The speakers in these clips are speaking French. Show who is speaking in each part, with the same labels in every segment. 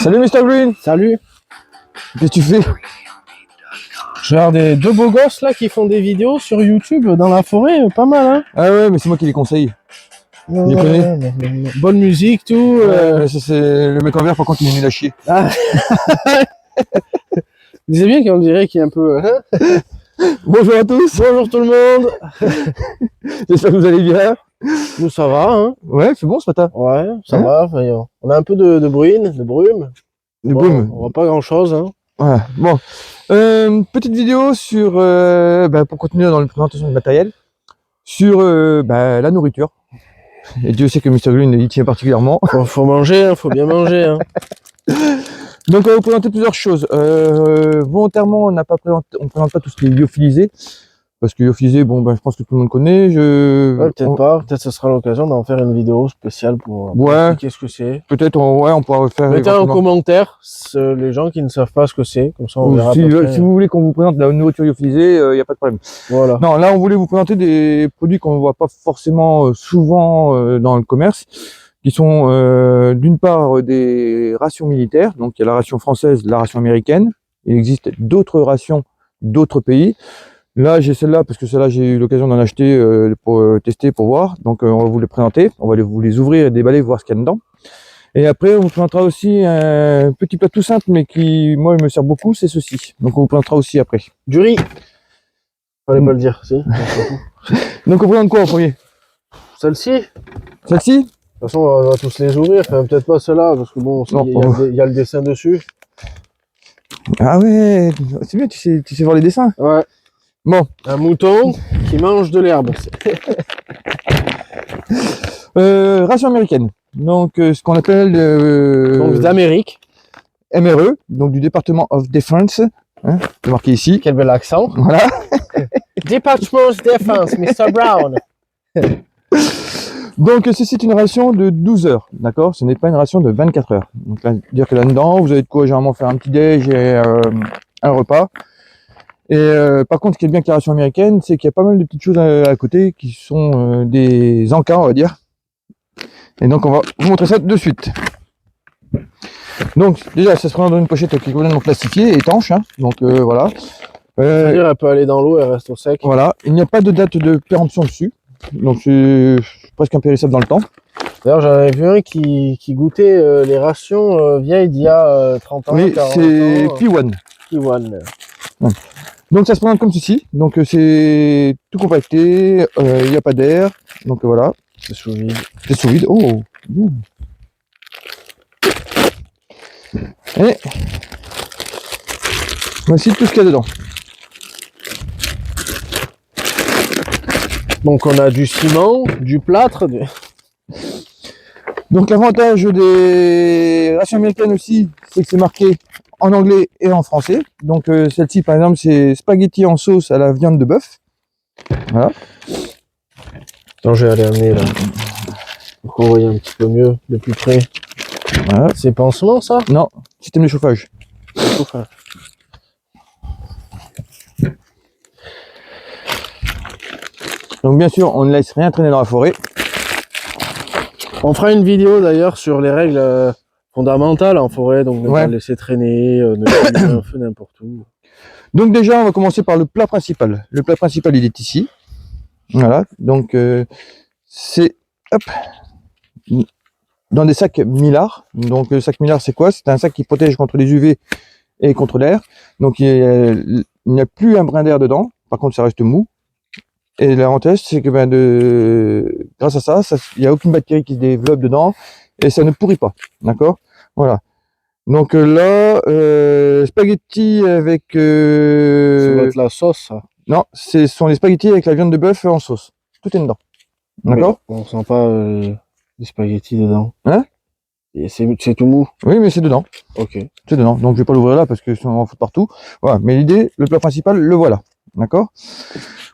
Speaker 1: Salut Mr Green.
Speaker 2: Salut.
Speaker 1: Qu'est-ce que tu fais?
Speaker 2: Je regarde des deux beaux gosses là qui font des vidéos sur YouTube dans la forêt, pas mal hein.
Speaker 1: Ah ouais, mais c'est moi qui les conseille.
Speaker 2: Non,
Speaker 1: les connais.
Speaker 2: Bonne musique, tout.
Speaker 1: C'est le mec en vert, par contre, il est nul à chier.
Speaker 2: Ah. Vous savez bien qu'on dirait qu'il est un peu...
Speaker 1: Bonjour à tous.
Speaker 2: Bonjour tout le monde.
Speaker 1: J'espère que vous allez bien.
Speaker 2: Nous ça va hein.
Speaker 1: Ouais, c'est bon ce matin.
Speaker 2: Ouais, ça va. Enfin, on a un peu de bruine, de brume.
Speaker 1: Le
Speaker 2: Bon,
Speaker 1: boom.
Speaker 2: on voit pas grand chose hein.
Speaker 1: Ouais, bon. Petite vidéo sur, pour continuer dans la présentation du matériel, sur la nourriture. Et Dieu sait que Mr Green y tient particulièrement.
Speaker 2: Faut manger, hein, faut bien manger hein.
Speaker 1: Donc on va vous présenter plusieurs choses. Volontairement, on présente pas tout ce qui est lyophilisé. Parce que lyophilisé, je pense que tout le monde connaît.
Speaker 2: Ouais, peut-être pas, peut-être ce sera l'occasion d'en faire une vidéo spéciale pour expliquer ce que c'est.
Speaker 1: Peut-être, on pourra faire.
Speaker 2: Mettez en commentaire les gens qui ne savent pas ce que c'est, comme ça on verra.
Speaker 1: Si vous voulez qu'on vous présente de la nourriture lyophilisée, il n'y a pas de problème.
Speaker 2: Voilà.
Speaker 1: Non, là on voulait vous présenter des produits qu'on ne voit pas forcément souvent dans le commerce, qui sont d'une part des rations militaires, donc il y a la ration française, la ration américaine. Il existe d'autres rations d'autres pays. Là, j'ai celle-là parce que celle-là, j'ai eu l'occasion d'en acheter pour tester, pour voir. Donc, on va vous les présenter. On va vous les ouvrir et déballer, voir ce qu'il y a dedans. Et après, on vous présentera aussi un petit plat tout simple, mais qui, moi, il me sert beaucoup, c'est ceci. Donc, on vous présentera aussi après.
Speaker 2: Du riz. Fallait pas le dire, si.
Speaker 1: Donc, on présente quoi en premier?
Speaker 2: Celle-ci.
Speaker 1: Celle-ci?
Speaker 2: De toute façon, on va tous les ouvrir. Enfin, peut-être pas celle-là, parce que bon, il y a le dessin dessus.
Speaker 1: Ah ouais, c'est bien, tu sais voir les dessins.
Speaker 2: Ouais.
Speaker 1: Bon.
Speaker 2: Un mouton qui mange de l'herbe.
Speaker 1: Ration américaine. Donc, ce qu'on appelle...
Speaker 2: donc, d'Amérique.
Speaker 1: MRE, donc du Department of Defense. Hein, c'est marqué ici.
Speaker 2: Quel bel accent.
Speaker 1: Voilà.
Speaker 2: Department of Defense, Mr. Brown.
Speaker 1: Donc, c'est une ration de 12 heures, d'accord? Ce n'est pas une ration de 24 heures. Donc, dire que là-dedans, vous avez de quoi généralement faire un petit déj et un repas. Et par contre, ce qui est bien avec la ration américaine, c'est qu'il y a pas mal de petites choses à côté qui sont des encas, on va dire. Et donc, on va vous montrer ça de suite. Donc, déjà, ça se présente dans une pochette qui est complètement plastifiée, étanche. Hein, donc, voilà.
Speaker 2: C'est-à-dire, elle peut aller dans l'eau, elle reste au sec.
Speaker 1: Voilà. Il n'y a pas de date de péremption dessus. Donc, c'est presque impérissable dans le temps.
Speaker 2: D'ailleurs, j'en avais vu un qui goûtait les rations vieilles d'il y a 30 ans.
Speaker 1: Oui,
Speaker 2: 40
Speaker 1: c'est
Speaker 2: ans.
Speaker 1: P1.
Speaker 2: P1.
Speaker 1: Ouais. Donc ça se présente comme ceci, donc c'est tout compacté, il n'y a pas d'air, donc voilà.
Speaker 2: C'est sous vide.
Speaker 1: C'est sous vide, oh bien. Et voici tout ce qu'il y a dedans.
Speaker 2: Donc on a du ciment, du plâtre.
Speaker 1: Donc l'avantage des rations américaines aussi, c'est que c'est marqué en anglais et en français. Donc celle-ci par exemple c'est spaghetti en sauce à la viande de bœuf. Voilà.
Speaker 2: Attends, je vais aller amener là. Pour qu'on voit un petit peu mieux de plus près.
Speaker 1: Voilà.
Speaker 2: C'est pansement ça?
Speaker 1: Non, système de chauffage. Donc bien sûr on ne laisse rien traîner dans la forêt.
Speaker 2: On fera une vidéo d'ailleurs sur les règles fondamentales en forêt, donc ne pas laisser traîner, ne pas allumer un feu n'importe où. Donc
Speaker 1: déjà on va commencer par le plat principal. Le plat principal il est ici. Voilà, donc c'est dans des sacs Mylar. Donc le sac Mylar c'est quoi? C'est un sac qui protège contre les UV et contre l'air. Donc il n'y a plus un brin d'air dedans, par contre ça reste mou. Et l'avantage c'est que grâce à ça, il n'y a aucune bactérie qui se développe dedans et ça ne pourrit pas. D'accord? Voilà. Donc là, spaghetti avec...
Speaker 2: Ça va être la sauce, ça.
Speaker 1: Non, ce sont les spaghettis avec la viande de bœuf en sauce. Tout est dedans. D'accord?
Speaker 2: On sent pas les spaghettis dedans.
Speaker 1: Hein?
Speaker 2: Et c'est tout mou.
Speaker 1: Oui, mais c'est dedans.
Speaker 2: Ok.
Speaker 1: C'est dedans. Donc je vais pas l'ouvrir là parce que ça en fout partout. Voilà. Mais l'idée, le plat principal, le voilà. D'accord?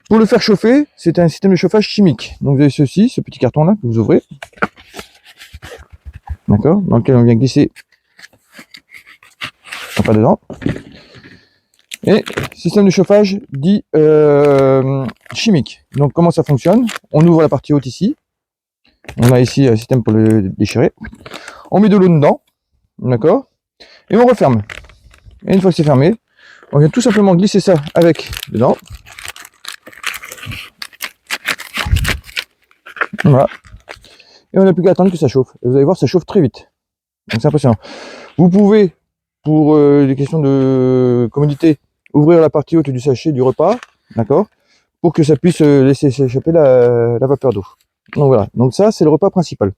Speaker 1: Pour le faire chauffer, c'est un système de chauffage chimique. Donc vous avez ceci, ce petit carton là que vous ouvrez. D'accord? Dans lequel on vient glisser. Pas dedans. Et système de chauffage dit chimique. Donc comment ça fonctionne? On ouvre la partie haute ici. On a ici un système pour le déchirer. On met de l'eau dedans. D'accord? Et on referme. Et une fois que c'est fermé, on vient tout simplement glisser ça avec dedans. Voilà. Et on n'a plus qu'à attendre que ça chauffe. Et vous allez voir, ça chauffe très vite. Donc c'est impressionnant. Vous pouvez, pour des questions de commodité, ouvrir la partie haute du sachet du repas, d'accord, pour que ça puisse laisser s'échapper la vapeur d'eau. Donc voilà. Donc ça, c'est le repas principal.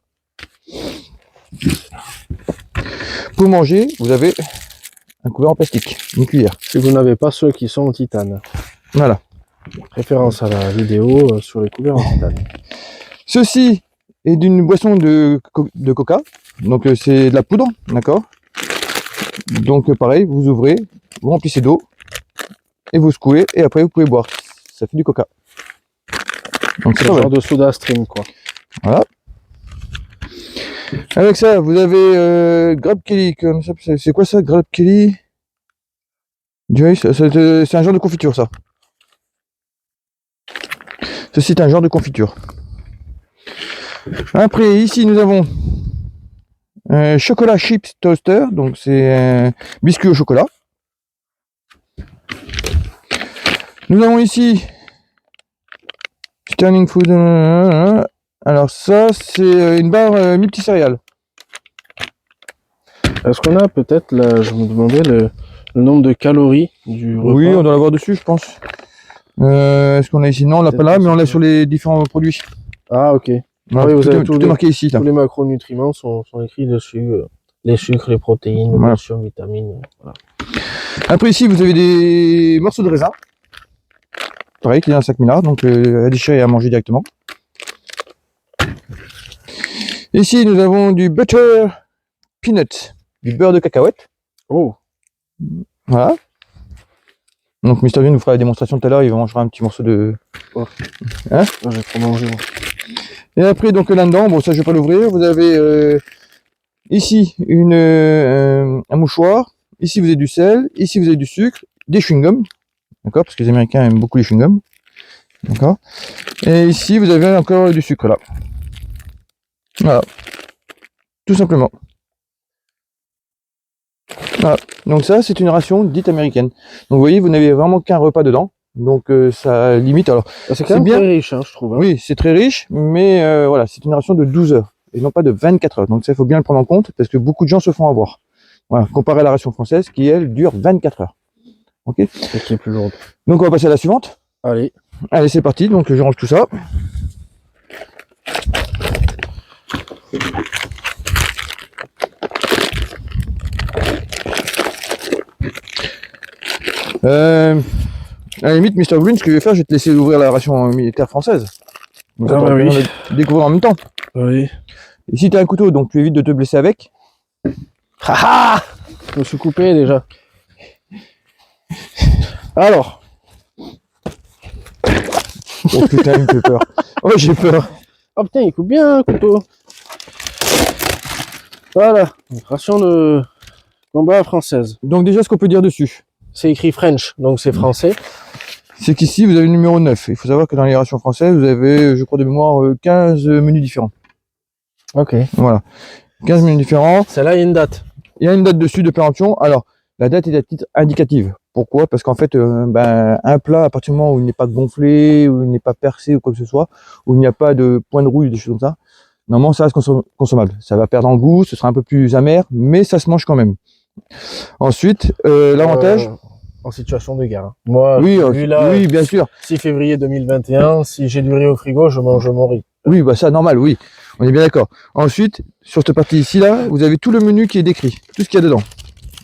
Speaker 1: Pour manger, vous avez un couvert en plastique, une cuillère.
Speaker 2: Si vous n'avez pas ceux qui sont en titane.
Speaker 1: Voilà.
Speaker 2: Référence à la vidéo sur les couverts en titane.
Speaker 1: Ceci est d'une boisson de coca. Donc c'est de la poudre, d'accord. Donc pareil, vous ouvrez, vous remplissez d'eau et vous secouez et après vous pouvez boire. Ça fait du coca. Donc
Speaker 2: c'est le genre de soda stream quoi.
Speaker 1: Voilà. Avec ça, vous avez Grab Kelly. C'est quoi ça, Grab Kelly? C'est un genre de confiture, ça. Ceci est un genre de confiture. Après, ici, nous avons chocolat chips toaster. Donc, c'est un biscuit au chocolat. Nous avons ici Sterling Food. Alors, ça, c'est une barre multicéréales.
Speaker 2: Est-ce qu'on a peut-être, là, je me demandais le nombre de calories du repas?
Speaker 1: Oui, on doit l'avoir dessus, je pense. Est-ce qu'on a ici? Non, on l'a pas là, mais on l'a sur les différents produits.
Speaker 2: Ah, ok.
Speaker 1: Voilà,
Speaker 2: oui, vous avez
Speaker 1: tout est marqué ici. Là.
Speaker 2: Tous les macronutriments sont écrits dessus. Les sucres, les protéines, les calcium, vitamines. Voilà.
Speaker 1: Après, ici, vous avez des morceaux de raisin. Pareil, qui est dans un sac minard, donc à déchirer et à manger directement. Ici, nous avons du butter peanut, du beurre de cacahuète.
Speaker 2: Oh.
Speaker 1: Voilà. Donc, Mr. V nous fera la démonstration tout à l'heure, il mangera un petit morceau de...
Speaker 2: Oh.
Speaker 1: Hein?
Speaker 2: J'ai trop mangé, moi.
Speaker 1: Et après, donc là-dedans, bon, ça, je vais pas l'ouvrir. Vous avez ici un mouchoir. Ici, vous avez du sel. Ici, vous avez du sucre, des chewing-gums. D'accord? Parce que les Américains aiment beaucoup les chewing-gums. D'accord? Et ici, vous avez encore du sucre, là. Voilà. Tout simplement. Voilà. Donc ça, c'est une ration dite américaine. Donc vous voyez, vous n'avez vraiment qu'un repas dedans. Donc ça limite. Alors,
Speaker 2: c'est quand même bien très riche, hein, je trouve. Hein.
Speaker 1: Oui, c'est très riche, mais voilà, c'est une ration de 12 heures et non pas de 24 heures. Donc ça, il faut bien le prendre en compte parce que beaucoup de gens se font avoir. Voilà, comparé à la ration française qui, elle, dure 24 heures. Ok.
Speaker 2: Et qui est plus lourde.
Speaker 1: Donc on va passer à la suivante.
Speaker 2: Allez.
Speaker 1: Allez, c'est parti. Donc je range tout ça. À la limite, Mr. Green, ce que je vais faire, je vais te laisser ouvrir la ration militaire française. Donc ça,
Speaker 2: oui.
Speaker 1: Découvrir en même temps.
Speaker 2: Oui.
Speaker 1: Et si tu as un couteau, donc tu évites de te blesser avec.
Speaker 2: Haha. Je me suis coupé déjà. Alors.
Speaker 1: Oh putain, il me fait peur. Oh, j'ai peur.
Speaker 2: Oh putain, il coupe bien un couteau. Voilà. Ration de combat française.
Speaker 1: Donc déjà, ce qu'on peut dire dessus.
Speaker 2: C'est écrit French, donc c'est français.
Speaker 1: C'est qu'ici, vous avez le numéro 9. Il faut savoir que dans les rations françaises, vous avez, je crois de mémoire, 15 menus différents.
Speaker 2: Ok.
Speaker 1: Voilà. 15 menus différents.
Speaker 2: Celle-là, il y a une date.
Speaker 1: Il y a une date dessus de péremption. Alors, la date est à titre indicatif. Pourquoi? Parce qu'en fait, un plat, à partir du moment où il n'est pas gonflé, où il n'est pas percé ou quoi que ce soit, où il n'y a pas de point de rouille, des choses comme ça, normalement, ça reste consommable. Ça va perdre en goût, ce sera un peu plus amer, mais ça se mange quand même. Ensuite, l'avantage...
Speaker 2: en situation de guerre. Moi,
Speaker 1: oui,
Speaker 2: là,
Speaker 1: oui, bien sûr.
Speaker 2: 6 février 2021, si j'ai du riz au frigo, je mange mon riz.
Speaker 1: Oui, bah ça, normal, oui. On est bien d'accord. Ensuite, sur cette partie ici, là, vous avez tout le menu qui est décrit, tout ce qu'il y a dedans.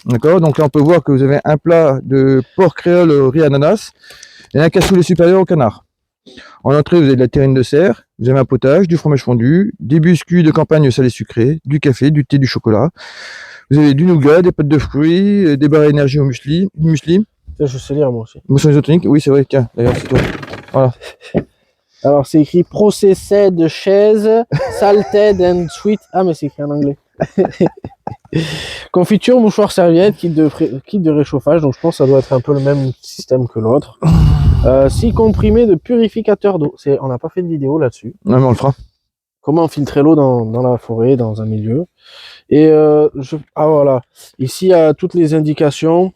Speaker 1: D'accord? Donc là, on peut voir que vous avez un plat de porc créole riz ananas et un cassoulet supérieur au canard. En entrée, vous avez de la terrine de cerf, vous avez un potage, du fromage fondu, des biscuits de campagne salés sucrés, du café, du thé, du chocolat. Vous avez du nougat, des pâtes de fruits, des barres énergie au muesli, du muesli.
Speaker 2: Je sais lire moi aussi.
Speaker 1: Motion isotonique, oui c'est vrai, tiens, d'ailleurs c'est toi. Voilà.
Speaker 2: Alors c'est écrit Processed Cheese, Salted and Sweet. Ah mais c'est écrit en anglais. Confiture, mouchoir, serviette, kit de réchauffage, donc je pense que ça doit être un peu le même système que l'autre. 6 comprimés de purificateur d'eau. On n'a pas fait de vidéo là-dessus.
Speaker 1: Non mais on le fera.
Speaker 2: comment filtrer l'eau dans la forêt, dans un milieu. Et voilà, ici il y a toutes les indications.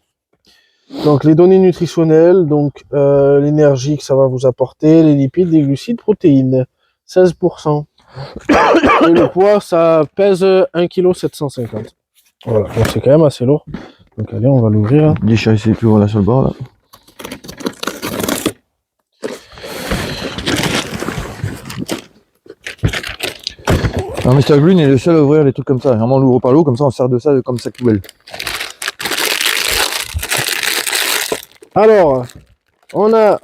Speaker 2: Donc les données nutritionnelles, donc l'énergie que ça va vous apporter, les lipides, les glucides, protéines, 16%. Et le poids, ça pèse 1,750 kg. Voilà, donc c'est quand même assez lourd. Donc allez, on va l'ouvrir.
Speaker 1: Déchiré, c'est plus là sur le bord là. Alors Mr Green est le seul à ouvrir les trucs comme ça. Vraiment on l'ouvre par l'eau, comme ça on sert de ça comme sac poubelle.
Speaker 2: Alors, on a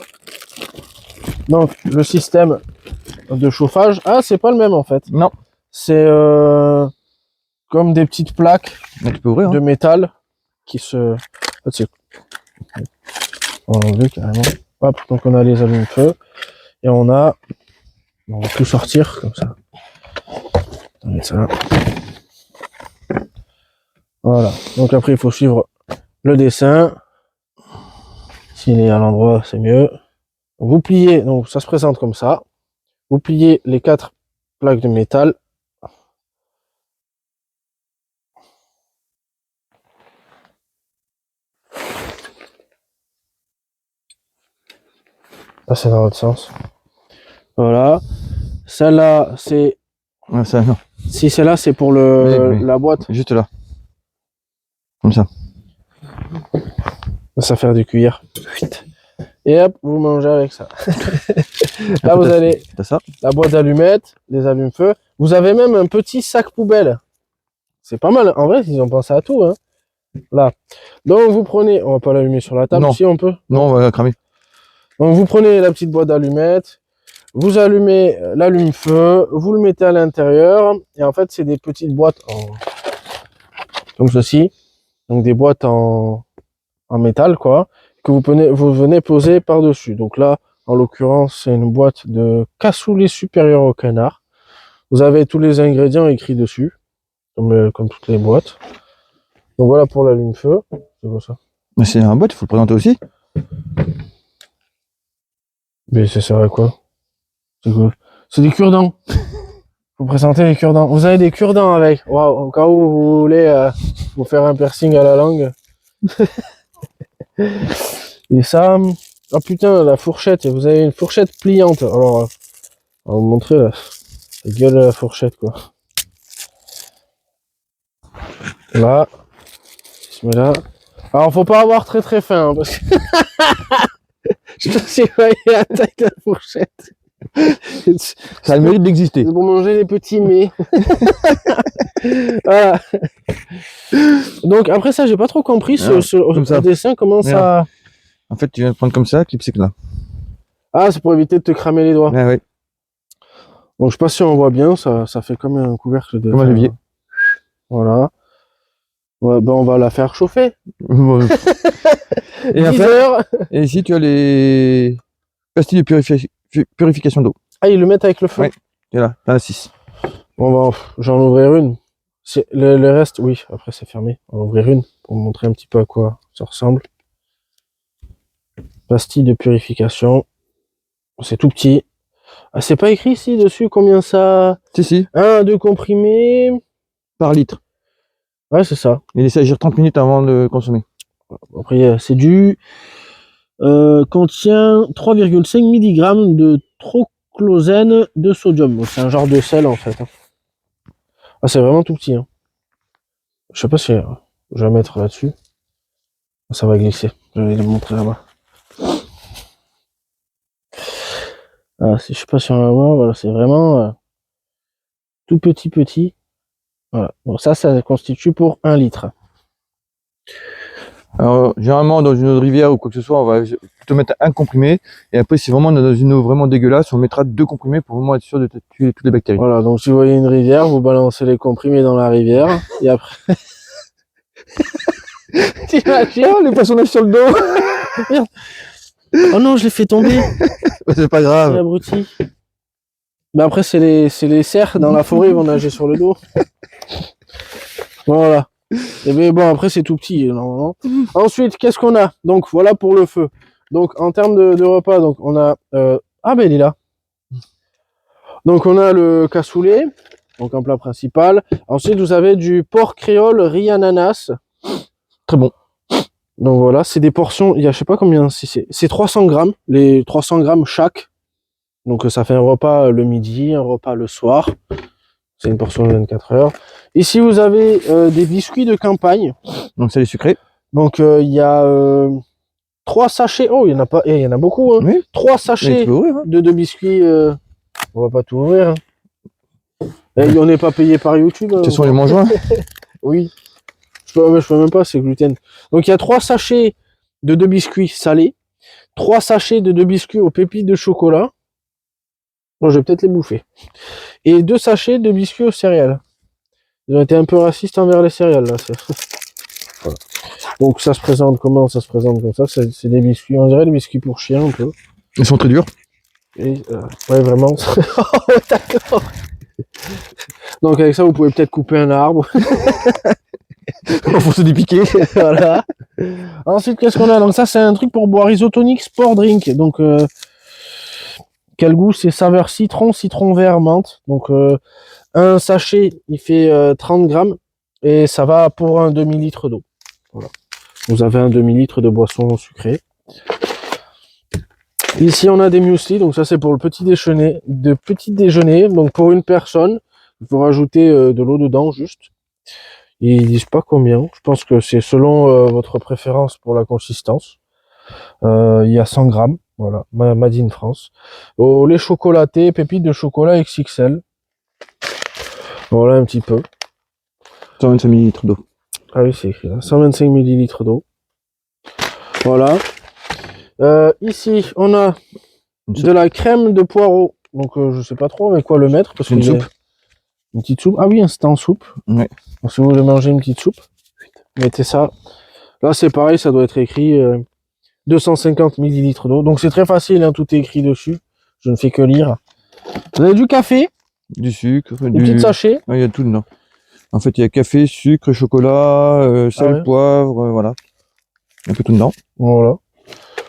Speaker 2: donc le système de chauffage. Ah, c'est pas le même en fait.
Speaker 1: Non.
Speaker 2: C'est comme des petites plaques
Speaker 1: Mais tu peux ouvrir,
Speaker 2: de métal qui se... En fait, on va enlever carrément. Hop, donc on a les allumes-feu et on a... On va tout sortir comme ça. On va mettre ça là. Voilà. Donc après, il faut suivre le dessin. S'il est à l'endroit, c'est mieux. Vous pliez, donc ça se présente comme ça. Vous pliez les 4 plaques de métal. Là, c'est dans l'autre sens. Voilà. Celle-là, c'est...
Speaker 1: Ouais, ça, non.
Speaker 2: Si celle-là, c'est pour la boîte.
Speaker 1: Juste là. Comme ça.
Speaker 2: Ça faire du cuir. Et hop, vous mangez avec ça. Là, vous avez la boîte d'allumettes, les allumes-feu. Vous avez même un petit sac poubelle. C'est pas mal. En vrai, ils ont pensé à tout. Hein. Là. Donc, vous prenez... On va pas l'allumer sur la table,
Speaker 1: non.
Speaker 2: Si on peut.
Speaker 1: Non, on va cramer.
Speaker 2: Donc, vous prenez la petite boîte d'allumettes. Vous allumez l'allume-feu. Vous le mettez à l'intérieur. Et en fait, c'est des petites boîtes comme ceci. Donc, des boîtes en métal, quoi. Que vous venez poser par-dessus. Donc là, en l'occurrence, c'est une boîte de cassoulet supérieur au canard. Vous avez tous les ingrédients écrits dessus, comme toutes les boîtes. Donc voilà pour l'allume-feu. C'est quoi ça?
Speaker 1: Mais c'est un boîte, il faut le présenter aussi.
Speaker 2: Mais ça sert à quoi? C'est quoi? C'est des cure-dents. Vous présentez les cure-dents. Vous avez des cure-dents avec. Waouh, au cas où vous voulez vous faire un piercing à la langue. Et ça, oh putain, la fourchette, vous avez une fourchette pliante. Alors, on va vous montrer la gueule de la fourchette, quoi. Là, là. Alors, faut pas avoir très très faim, hein, parce que je sais pas si vous voyez la taille de la fourchette.
Speaker 1: Ça a le mérite d'exister.
Speaker 2: C'est pour manger les petits mets. Voilà. Donc après ça, j'ai pas trop compris ce dessin, comment ça...
Speaker 1: En fait, tu viens de prendre comme ça, clipser là.
Speaker 2: Ah, c'est pour éviter de te cramer les doigts.
Speaker 1: Ouais, ouais.
Speaker 2: Donc je sais pas si on voit bien, ça fait comme un couvercle de...
Speaker 1: Comme un levier.
Speaker 2: Voilà. Ouais, ben on va la faire chauffer.
Speaker 1: Et
Speaker 2: 10 heures.
Speaker 1: Et ici, tu as les pastilles de purification d'eau.
Speaker 2: Ah, ils le mettent avec le feu.
Speaker 1: Oui, et là, t'en as 6.
Speaker 2: Bon, j'en ouvrir une. Le reste, oui, après c'est fermé. On va ouvrir une pour vous montrer un petit peu à quoi ça ressemble. Pastilles de purification. C'est tout petit. Ah, c'est pas écrit ici dessus combien ça...
Speaker 1: Si.
Speaker 2: 1 à 2 comprimés.
Speaker 1: Par litre.
Speaker 2: Ouais, c'est ça.
Speaker 1: Il laisse agir 30 minutes avant de consommer.
Speaker 2: Après, c'est du... contient 3,5 mg de trochlosène de sodium. C'est un genre de sel en fait. Ah, c'est vraiment tout petit. Hein. Je sais pas si je vais mettre là-dessus. Ça va glisser. Je vais le montrer là-bas. Ah, je sais pas si on va voir. Voilà, c'est vraiment tout petit. Voilà. Donc ça constitue pour 1 litre.
Speaker 1: Alors, généralement, dans une eau de rivière ou quoi que ce soit, on va plutôt mettre un comprimé. Et après, si vraiment on est dans une eau vraiment dégueulasse, on mettra 2 comprimés pour vraiment être sûr de tuer toutes les bactéries.
Speaker 2: Voilà, donc si vous voyez une rivière, vous balancez les comprimés dans la rivière. Et après...
Speaker 1: T'imagines, les poissons nagent sur le dos.
Speaker 2: Merde. Oh non, je l'ai fait tomber.
Speaker 1: C'est pas grave.
Speaker 2: C'est abruti. Mais après, c'est les cerfs dans la forêt, ils vont nager sur le dos. Voilà. Et bien bon, après, c'est tout petit, normalement. Ensuite, qu'est-ce qu'on a? Donc, voilà pour le feu. Donc, en termes de repas, donc on a... Ah ben, il est là. Donc on a le cassoulet, donc en plat principal. Ensuite vous avez du porc créole riz ananas.
Speaker 1: Très bon.
Speaker 2: Donc voilà, c'est des portions, il y a je sais pas combien, c'est 300 grammes, les 300 grammes chaque. Donc ça fait un repas le midi, un repas le soir. C'est une portion de 24 heures. Ici vous avez des biscuits de campagne.
Speaker 1: Donc c'est les sucrés.
Speaker 2: Donc il y a 3 sachets, oh il y en a pas, il y en a beaucoup, hein.
Speaker 1: Oui.
Speaker 2: 3
Speaker 1: Mais
Speaker 2: sachets
Speaker 1: tu peux ouvrir, hein.
Speaker 2: de biscuits, on va pas tout ouvrir. Hein. Et on n'est pas payé par YouTube.
Speaker 1: Ce sont les mangeois.
Speaker 2: Oui. Je peux même pas, c'est gluten. Donc il y a 3 sachets de 2 biscuits salés, 3 sachets de 2 biscuits aux pépites de chocolat. Bon, je vais peut-être les bouffer. Et 2 sachets de biscuits aux céréales. Ils ont été un peu racistes envers les céréales là. Voilà. Donc ça se présente comment? Ça se présente comme ça. C'est des biscuits, on dirait des biscuits pour chiens un peu.
Speaker 1: Ils sont très durs.
Speaker 2: Et, ouais, vraiment. Oh, d'accord. Donc avec ça, vous pouvez peut-être couper un arbre.
Speaker 1: Faut se dépiquer.
Speaker 2: Voilà. Ensuite, qu'est-ce qu'on a? Donc ça, c'est un truc pour boire isotonique sport drink. Donc quel goût? C'est saveur citron, citron vert, menthe. Donc un sachet, il fait 30 grammes et ça va pour un demi-litre d'eau. Voilà. Vous avez un demi-litre de boisson sucrée. Ici, on a des muesli. Donc ça, c'est pour le petit déjeuner. Donc pour une personne, il faut rajouter de l'eau dedans juste. Ils disent pas combien. Je pense que c'est selon votre préférence pour la consistance. Il y a 100 grammes. Voilà, Made in France. Au lait chocolaté, pépites de chocolat XXL. Voilà un petit peu.
Speaker 1: 125 ml d'eau.
Speaker 2: Ah oui, c'est écrit là. 125 ml d'eau. Voilà. Ici, on a de la crème de poireau. Donc, je sais pas trop avec quoi le mettre. Parce
Speaker 1: une soupe.
Speaker 2: Une petite soupe. Ah oui, c'est en soupe.
Speaker 1: Ouais.
Speaker 2: Donc, si vous voulez manger une petite soupe, mettez ça. Là, c'est pareil, ça doit être écrit 250 ml d'eau. Donc, c'est très facile, hein, tout est écrit dessus. Je ne fais que lire. Vous avez du café,
Speaker 1: Du sucre.
Speaker 2: des petits sachets.
Speaker 1: Il y a tout dedans. En fait, il y a café, sucre, chocolat, sel,
Speaker 2: ouais.
Speaker 1: poivre, voilà. Un peu tout dedans.
Speaker 2: Voilà.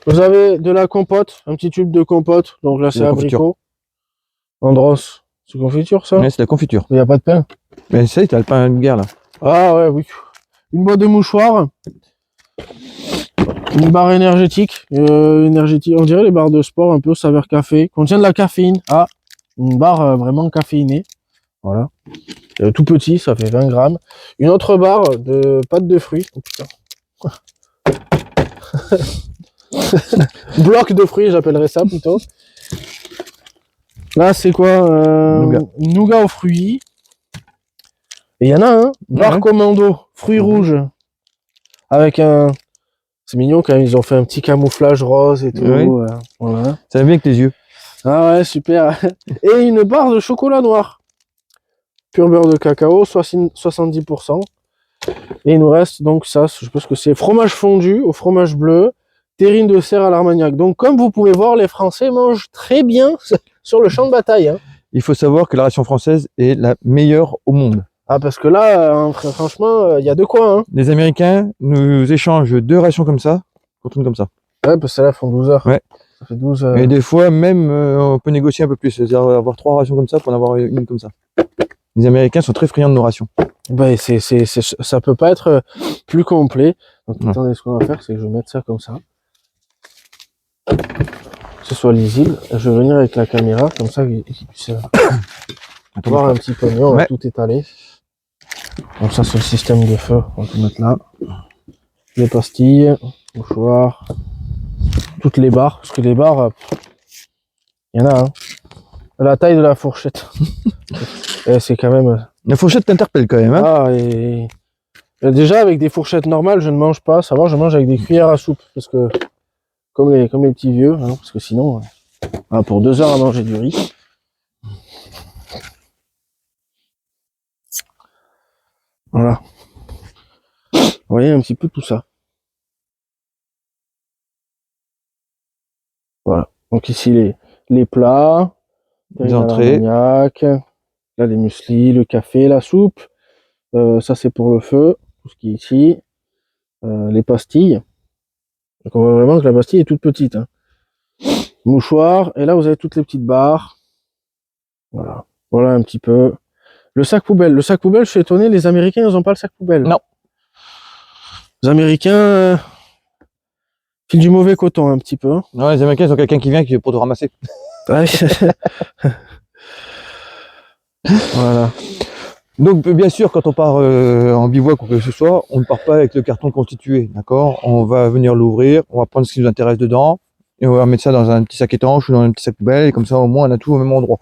Speaker 2: Vous avez de la compote, un petit tube de compote. Donc là, c'est abricot. Andros, c'est confiture, ça?
Speaker 1: Ouais, c'est la confiture.
Speaker 2: Il n'y a pas de pain.
Speaker 1: Mais ça, t'as le pain de guerre, là.
Speaker 2: Ah ouais, oui. Une boîte de mouchoirs. Une barre énergétique. On dirait les barres de sport, un peu saveur café. Contient de la caféine. Ah, une barre vraiment caféinée. Voilà. Tout petit, ça fait 20 grammes. Une autre barre de pâte de fruits. Oh, putain. Bloc de fruits, j'appellerais ça plutôt. Là, c'est quoi? Nougat aux fruits. Et il y en a un, barre commando, fruits rouges. Avec un... C'est mignon quand même, ils ont fait un petit camouflage rose et tout.
Speaker 1: Oui.
Speaker 2: Voilà.
Speaker 1: Ça va bien avec tes yeux.
Speaker 2: Ah ouais, super. Et une barre de chocolat noir. Pur beurre de cacao, 70%. Et il nous reste donc ça, je pense que c'est fromage fondu au fromage bleu, terrine de cerf à l'armagnac. Donc comme vous pouvez voir, les Français mangent très bien sur le champ de bataille. Hein.
Speaker 1: Il faut savoir que la ration française est la meilleure au monde.
Speaker 2: Ah parce que là, franchement, il y a de quoi. Hein.
Speaker 1: Les Américains nous échangent 2 rations comme ça, qu'on tourne comme ça.
Speaker 2: Ouais, parce que là, font 12 heures.
Speaker 1: Ouais.
Speaker 2: Ça fait 12
Speaker 1: Et des fois, même, on peut négocier un peu plus. C'est-à-dire avoir 3 rations comme ça pour en avoir une comme ça. Les Américains sont très friands de nos rations.
Speaker 2: Ben, ça peut pas être plus complet. Donc, attendez, ce qu'on va faire, c'est que je vais mettre ça comme ça. Que ce soit lisible. Je vais venir avec la caméra, comme ça, qu'ils puissent voir un petit peu mieux. On va tout étaler. Donc ça, c'est le système de feu. On va tout mettre là. Les pastilles, mouchoirs, toutes les barres. Parce que les barres, il y en a, hein. La taille de la fourchette. Et c'est quand même...
Speaker 1: La fourchette t'interpelle quand même, hein.
Speaker 2: Ah, et déjà, avec des fourchettes normales, je ne mange pas. Ça va, je mange avec des cuillères à soupe. Parce que, comme les petits vieux, hein, parce que sinon, pour 2 heures à manger du riz. Voilà. Vous voyez un petit peu tout ça. Voilà. Donc ici, les plats.
Speaker 1: Les entrées.
Speaker 2: Là, les muesli, le café, la soupe. Ça, c'est pour le feu. Tout ce qui est ici. Les pastilles. Donc, on voit vraiment que la pastille est toute petite. Hein. Mouchoir. Et là, vous avez toutes les petites barres. Voilà. Voilà un petit peu. Le sac poubelle. Le sac poubelle, je suis étonné, les Américains, ils ont pas le sac poubelle.
Speaker 1: Non.
Speaker 2: Les Américains filent du mauvais coton un petit peu.
Speaker 1: Non, les Américains, ils ont quelqu'un qui vient pour te ramasser.
Speaker 2: Ouais. Voilà.
Speaker 1: Donc, bien sûr, quand on part en bivouac ou quoi que ce soit, on ne part pas avec le carton constitué, d'accord? On va venir l'ouvrir, on va prendre ce qui nous intéresse dedans, et on va mettre ça dans un petit sac étanche ou dans un petit sac poubelle, et comme ça, au moins, on a tout au même endroit.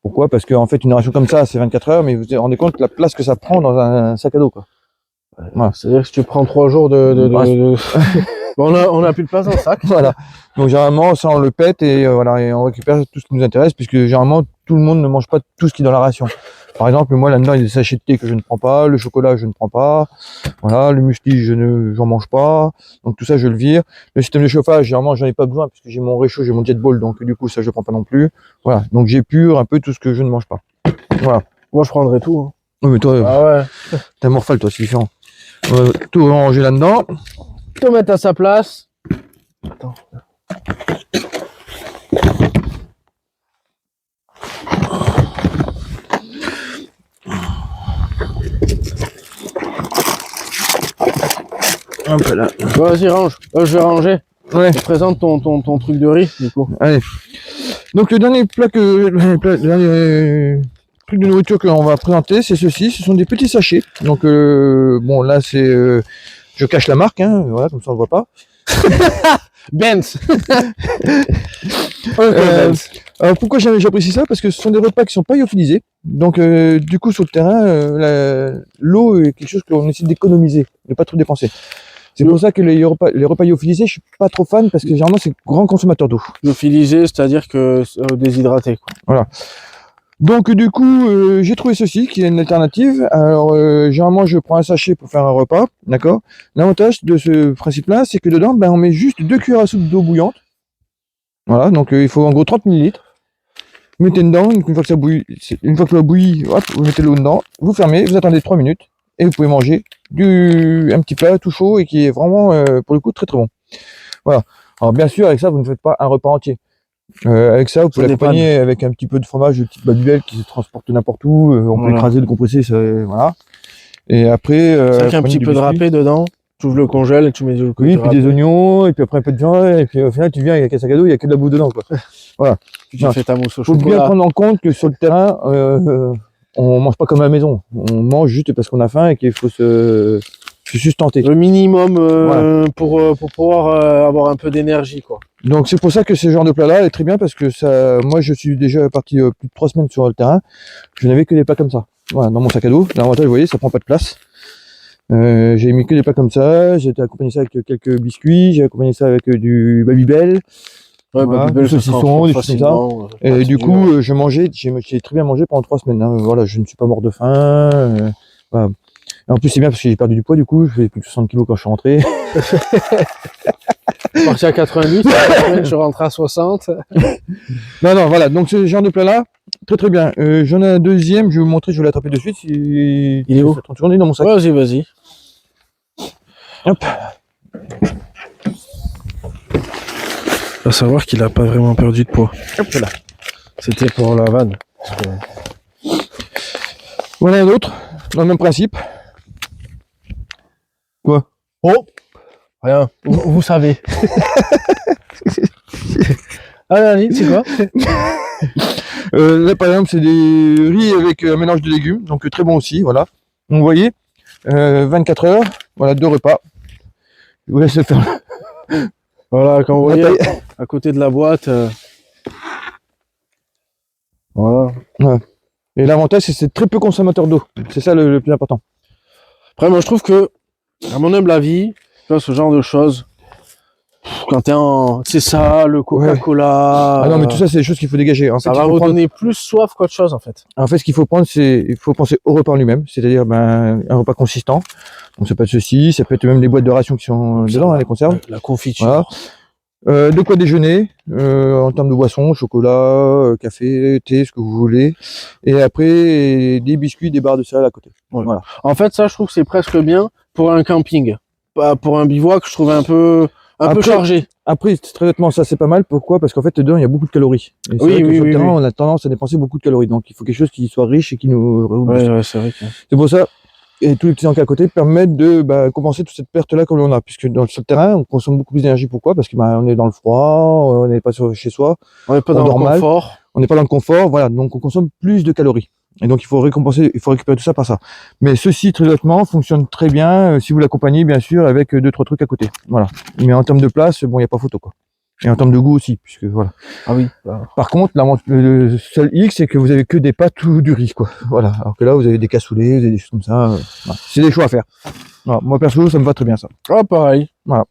Speaker 1: Pourquoi? Parce qu'en fait, une ration comme ça, c'est 24 heures, mais vous vous rendez compte de la place que ça prend dans un sac à dos, quoi.
Speaker 2: Voilà. C'est-à-dire que si tu prends 3 jours Bon, on a plus de place dans le sac.
Speaker 1: Voilà. Donc, généralement, ça, on le pète et voilà, et on récupère tout ce qui nous intéresse, puisque généralement, tout le monde ne mange pas tout ce qui est dans la ration. Par exemple, moi, là-dedans, il y a des sachets de thé que je ne prends pas, le chocolat, je ne prends pas, voilà, le muesli, j'en mange pas, donc tout ça, je le vire. Le système de chauffage, généralement, j'en ai pas besoin, puisque j'ai mon réchaud, j'ai mon jet ball, donc du coup, ça, je le prends pas non plus. Voilà. Donc, j'épure un peu tout ce que je ne mange pas. Voilà.
Speaker 2: Moi, je prendrais tout. Hein.
Speaker 1: Oui, mais toi,
Speaker 2: Ah ouais.
Speaker 1: t'es morphale, toi, c'est différent. Tout ranger là-dedans.
Speaker 2: Tout mettre à sa place. Attends.
Speaker 1: Hop là.
Speaker 2: Vas-y, range. Je vais ranger.
Speaker 1: Ouais.
Speaker 2: Je présente ton truc de riz, du coup.
Speaker 1: Allez. Donc le dernier plat le dernier truc de nourriture qu'on va présenter, c'est ceci. Ce sont des petits sachets. Donc bon là c'est, je cache la marque, hein, voilà, comme ça on le voit pas.
Speaker 2: Benz.
Speaker 1: Alors pourquoi j'apprécie ça? Parce que ce sont des repas qui sont pas lyophilisés. Donc du coup sur le terrain, l'eau est quelque chose qu'on essaie d'économiser, de pas trop dépenser. C'est pour ça que les repas lyophilisés, je suis pas trop fan parce que généralement c'est grand consommateur d'eau.
Speaker 2: Lyophilisé, c'est-à-dire que déshydraté, quoi.
Speaker 1: Voilà. Donc du coup, j'ai trouvé ceci qui est une alternative. Alors généralement je prends un sachet pour faire un repas, d'accord. L'avantage de ce principe-là, c'est que dedans, on met juste 2 cuillères à soupe d'eau bouillante. Voilà, donc il faut en gros 30 ml. Vous mettez dedans, une fois que ça bouillit, une fois que l'eau bouillit, hop, vous mettez l'eau dedans, vous fermez, vous attendez 3 minutes et vous pouvez manger un petit plat tout chaud et qui est vraiment pour le coup très très bon. Voilà. Alors bien sûr avec ça vous ne faites pas un repas entier. Avec ça vous pouvez l'accompagner avec un petit peu de fromage de petite Babybel qui se transporte n'importe où, on peut écraser, le compresser, ça, voilà. Et après
Speaker 2: c'est vrai qu'un petit peu de râpé dedans, tu ouvres le congèle et tu mets du
Speaker 1: oui, puis des oignons, et puis après un peu de viande, et puis au final tu viens avec un sac à dos, il n'y a que de la bouffe dedans, quoi. Voilà.
Speaker 2: Tu fais ta mousse au
Speaker 1: chocolat. Faut bien prendre en compte que sur le terrain, on mange pas comme à la maison. On mange juste parce qu'on a faim et qu'il faut se sustenter.
Speaker 2: Le minimum voilà. pour pouvoir avoir un peu d'énergie, quoi.
Speaker 1: Donc c'est pour ça que ce genre de plat-là est très bien parce que ça, moi je suis déjà parti plus de 3 semaines sur le terrain. Je n'avais que des plats comme ça. Voilà, dans mon sac à dos. L'avantage, vous voyez, ça prend pas de place. J'ai mis que des plats comme ça. J'ai accompagné ça avec quelques biscuits. J'ai accompagné ça avec du Babybel.
Speaker 2: Ouais, voilà,
Speaker 1: du saucisson, des choses comme ça. Et du coup, j'ai très bien mangé pendant 3 semaines. Hein. Voilà, je ne suis pas mort de faim. Voilà. Et en plus, c'est bien parce que j'ai perdu du poids, du coup, je faisais plus de 60 kilos quand je suis rentré.
Speaker 2: Je suis parti à 90, je suis rentré à 60.
Speaker 1: Non, voilà, donc ce genre de plat-là, très très bien. J'en ai un deuxième, je vais vous montrer, je vais l'attraper de suite. Il
Speaker 2: est où?
Speaker 1: 30 secondes, il est dans mon sac.
Speaker 2: Vas-y.
Speaker 1: Hop.
Speaker 2: À savoir qu'il a pas vraiment perdu de poids.
Speaker 1: Hop là.
Speaker 2: C'était pour la vanne.
Speaker 1: Voilà un autre, dans le même principe. Quoi?
Speaker 2: Oh, rien, vous savez. Allez, c'est quoi?
Speaker 1: Là par exemple c'est des riz avec un mélange de légumes, donc très bon aussi, voilà. Donc vous voyez, 24 heures, voilà 2 repas. Je vous laisse faire.
Speaker 2: Voilà, quand vous voyez à côté de la boîte. Voilà.
Speaker 1: Ouais. Et l'avantage c'est que c'est très peu consommateur d'eau, c'est ça le plus important.
Speaker 2: Après moi je trouve que, à mon humble avis, tu vois, ce genre de choses, quand t'es en... C'est ça, le Coca-Cola...
Speaker 1: Ah non mais tout ça c'est des choses qu'il faut dégager. En
Speaker 2: ça va redonner plus soif qu'autre chose en fait.
Speaker 1: En fait ce qu'il faut prendre c'est, il faut penser au repas en lui-même, c'est-à-dire un repas consistant. Donc ça peut être ceci, ça peut être même les boîtes de rations qui sont dedans, les conserves.
Speaker 2: La confiture.
Speaker 1: Voilà. De quoi déjeuner, en termes de boissons, chocolat, café, thé, ce que vous voulez. Et après, des biscuits, des barres de céréales à côté.
Speaker 2: Ouais.
Speaker 1: Voilà.
Speaker 2: En fait, ça, je trouve que c'est presque bien pour un camping. Pour un bivouac, je trouve un peu Un peu
Speaker 1: Après-
Speaker 2: chargé.
Speaker 1: Après, très honnêtement, ça c'est pas mal. Pourquoi? Parce qu'en fait, dedans, il y a beaucoup de calories. Et c'est
Speaker 2: Oui,
Speaker 1: vrai que
Speaker 2: oui,
Speaker 1: sur le
Speaker 2: oui,
Speaker 1: terrain,
Speaker 2: oui.
Speaker 1: on a tendance à dépenser beaucoup de calories. Donc, il faut quelque chose qui soit riche et qui nous rebooste.
Speaker 2: Ouais, c'est vrai que...
Speaker 1: C'est pour ça, et tous les petits encas à côté permettent de compenser toute cette perte-là que l'on a. Puisque sur le terrain, on consomme beaucoup plus d'énergie. Pourquoi? Parce que on est dans le froid, on n'est pas chez soi,
Speaker 2: On n'est pas
Speaker 1: on
Speaker 2: dans le
Speaker 1: dort mal,
Speaker 2: confort.
Speaker 1: on n'est pas dans le confort. Voilà, donc on consomme plus de calories. Et donc, il faut récompenser, il faut récupérer tout ça par ça. Mais ceci, très honnêtement, fonctionne très bien si vous l'accompagnez, bien sûr, avec 2-3 trucs à côté. Voilà. Mais en termes de place, bon, il n'y a pas photo, quoi. Et en termes de goût aussi, puisque voilà.
Speaker 2: Ah oui.
Speaker 1: Par contre, le seul X, c'est que vous avez que des pâtes ou du riz, quoi. Voilà. Alors que là, vous avez des cassoulets, vous avez des choses comme ça. Voilà. C'est des choix à faire. Voilà. Moi, perso, ça me va très bien, ça.
Speaker 2: Ah, pareil.
Speaker 1: Voilà.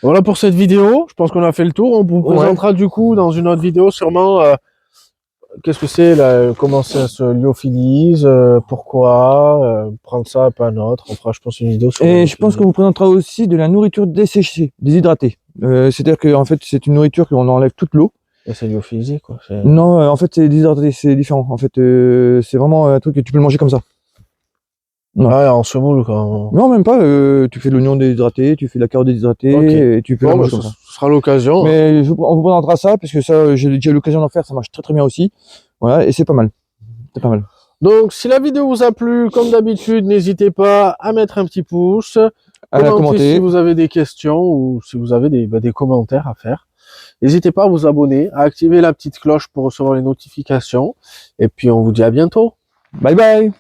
Speaker 2: Voilà pour cette vidéo. Je pense qu'on a fait le tour. On vous
Speaker 1: Ouais.
Speaker 2: présentera du coup dans une autre vidéo sûrement qu'est-ce que c'est là, comment ça se lyophilise, pourquoi, prendre ça, pas un autre. On fera, je pense, une vidéo sur
Speaker 1: Et je pense qu'on vous présentera aussi de la nourriture desséchée, déshydratée. C'est-à-dire que en fait, c'est une nourriture qu'on enlève toute l'eau.
Speaker 2: Et c'est lyophilisé, quoi.
Speaker 1: Non, en fait, c'est déshydraté, c'est différent. En fait, c'est vraiment un truc que tu peux le manger comme ça. Non.
Speaker 2: Ah, en semoule, quoi.
Speaker 1: Non, même pas. Tu fais de l'oignon déshydraté, tu fais de la carotte déshydratée,
Speaker 2: Ok.
Speaker 1: et tu peux la
Speaker 2: Bon, bah,
Speaker 1: manger
Speaker 2: ce
Speaker 1: comme ça.
Speaker 2: sera l'occasion.
Speaker 1: Mais on vous présentera ça, parce que ça, j'ai déjà eu l'occasion d'en faire, ça marche très très bien aussi. Voilà, et c'est pas mal. C'est pas mal.
Speaker 2: Donc, si la vidéo vous a plu, comme d'habitude, n'hésitez pas à mettre un petit pouce,
Speaker 1: À la
Speaker 2: commentez si
Speaker 1: commenter.
Speaker 2: vous avez des questions ou si vous avez des commentaires à faire. N'hésitez pas à vous abonner, à activer la petite cloche pour recevoir les notifications. Et puis, on vous dit à bientôt.
Speaker 1: Bye bye!